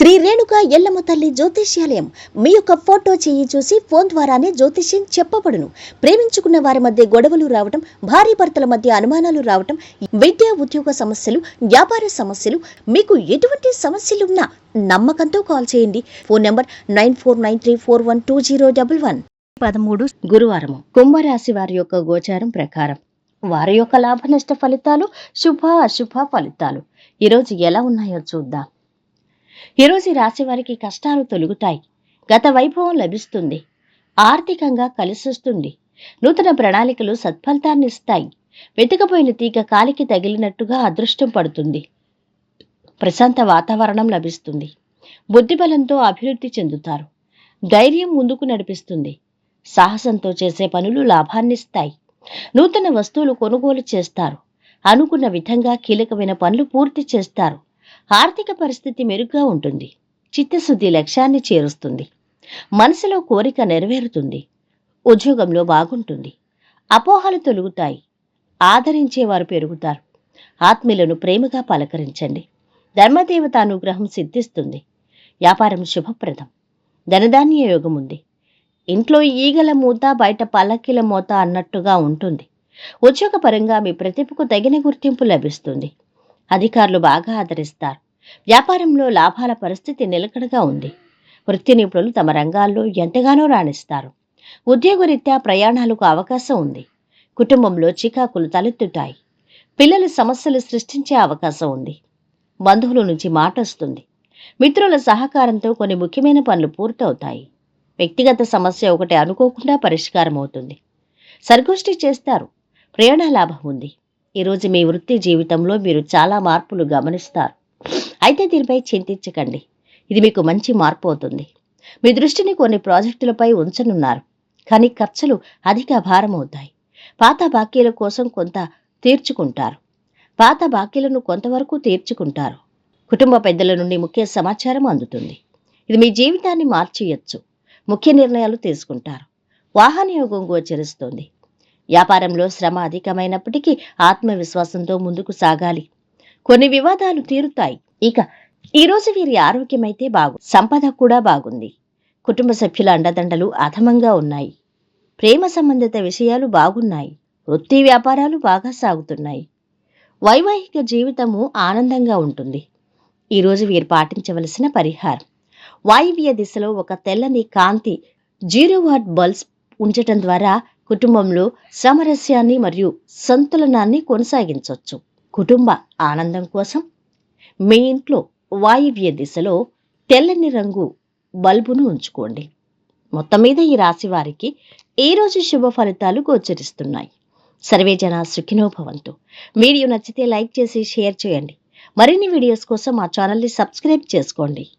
శ్రీ రేణుక ఎల్లమ్మ తల్లి జ్యోతిష్యాలయం మీ యొక్క ఫోటో చేయి చూసి ఫోన్ ద్వారానే జ్యోతిష్యం చెప్పబడును. ప్రేమించుకున్న వారి మధ్య గొడవలు రావటం, భార్య భర్తల మధ్య అనుమానాలు రావటం, విద్యా ఉద్యోగ సమస్యలు, వ్యాపార సమస్యలు, మీకు ఎటువంటి సమస్యలున్నా నమ్మకంతో కాల్ చేయండి. Phone number 9493412011. 13 గురువారం కుంభరాశి వారి యొక్క గోచారం ప్రకారం వారి యొక్క లాభ నష్ట ఫలితాలు, శుభ అశుభ ఫలితాలు ఈరోజు ఎలా ఉన్నాయో చూద్దాం. ఈరోజు ఈ రాశి వారికి కష్టాలు తొలగుతాయి. గత వైభవం లభిస్తుంది. ఆర్థికంగా కలిసొస్తుంది. నూతన ప్రణాళికలు సత్ఫలితాన్ని ఇస్తాయి. వెతకపోయిన తీగ కాలికి తగిలినట్టుగా అదృష్టం పడుతుంది. ప్రశాంత వాతావరణం లభిస్తుంది. బుద్ధిబలంతో అభివృద్ధి చెందుతారు. ధైర్యం ముందుకు నడిపిస్తుంది. సాహసంతో చేసే పనులు లాభాన్నిస్తాయి. నూతన వస్తువులు కొనుగోలు చేస్తారు. అనుకున్న విధంగా కీలకమైన పనులు పూర్తి చేస్తారు. ఆర్థిక పరిస్థితి మెరుగ్గా ఉంటుంది. చిత్తశుద్ధి లక్ష్యాన్ని చేరుస్తుంది. మనసులో కోరిక నెరవేరుతుంది. ఉద్యోగంలో బాగుంటుంది. అపోహలు తొలుగుతాయి. ఆదరించేవారు పెరుగుతారు. ఆత్మీయులను ప్రేమగా పలకరించండి. ధర్మదేవత అనుగ్రహం సిద్ధిస్తుంది. వ్యాపారం శుభప్రదం. ధనధాన్య యోగం ఉంది. ఇంట్లో ఈగల మూత, బయట పల్లకిల మూత అన్నట్టుగా ఉంటుంది. ఉద్యోగపరంగా మీ ప్రతిభకు తగిన గుర్తింపు లభిస్తుంది. అధికారులు బాగా ఆదరిస్తారు. వ్యాపారంలో లాభాల పరిస్థితి నిలకడగా ఉంది. వృత్తి నిపుణులు తమ రంగాల్లో ఎంతగానో రాణిస్తారు. ఉద్యోగరీత్యా ప్రయాణాలకు అవకాశం ఉంది. కుటుంబంలో చికాకులు తలెత్తుతాయి. పిల్లల సమస్యలు సృష్టించే అవకాశం ఉంది. బంధువుల నుంచి మాట వస్తుంది. మిత్రుల సహకారంతో కొన్ని ముఖ్యమైన పనులు పూర్తవుతాయి. వ్యక్తిగత సమస్య ఒకటి అనుకోకుండా పరిష్కారం అవుతుంది. సర్గోష్ఠి చేస్తారు. ప్రయాణ లాభం ఉంది. ఈరోజు మీ వృత్తి జీవితంలో మీరు చాలా మార్పులు గమనిస్తారు. అయితే దీనిపై చింతించకండి. ఇది మీకు మంచి మార్పు అవుతుంది. మీ దృష్టిని కొన్ని ప్రాజెక్టులపై ఉంచనున్నారు. కానీ ఖర్చులు అధిక భారం అవుతాయి. పాత బాకీల కోసం కొంతవరకు తీర్చుకుంటారు. కుటుంబ పెద్దల నుండి ముఖ్య సమాచారం అందుతుంది. ఇది మీ జీవితాన్ని మార్చేయచ్చు. ముఖ్య నిర్ణయాలు తీసుకుంటారు. వాహన యోగం గోచరిస్తోంది. వ్యాపారంలో శ్రమ అధికమైనప్పటికీ ఆత్మవిశ్వాసంతో ముందుకు సాగాలి. కొన్ని వివాదాలు తీరుతాయి. ఇక ఈరోజు వీరి ఆరోగ్యమైతే సంపద కూడా బాగుంది. కుటుంబ సభ్యుల అండదండలు అధమంగా ఉన్నాయి. ప్రేమ సంబంధిత విషయాలు బాగున్నాయి. వృత్తి వ్యాపారాలు బాగా సాగుతున్నాయి. వైవాహిక జీవితము ఆనందంగా ఉంటుంది. ఈరోజు వీరు పాటించవలసిన పరిహారం: వాయువ్య దిశలో ఒక తెల్లని కాంతి 0 వాట్ బల్బ్స్ ఉంచటం ద్వారా కుటుంబంలో సామరస్యాన్ని మరియు సంతులనాన్ని కొనసాగించవచ్చు. కుటుంబ ఆనందం కోసం మీ ఇంట్లో వాయువ్య దిశలో తెల్లని రంగు బల్బును ఉంచుకోండి. మొత్తం మీద ఈ రాశి వారికి ఈరోజు శుభ ఫలితాలు గోచరిస్తున్నాయి. సర్వే జన సుఖినో భవంతు. వీడియో నచ్చితే లైక్ చేసి షేర్ చేయండి. మరిన్ని వీడియోస్ కోసం మా ఛానల్ని సబ్స్క్రైబ్ చేసుకోండి.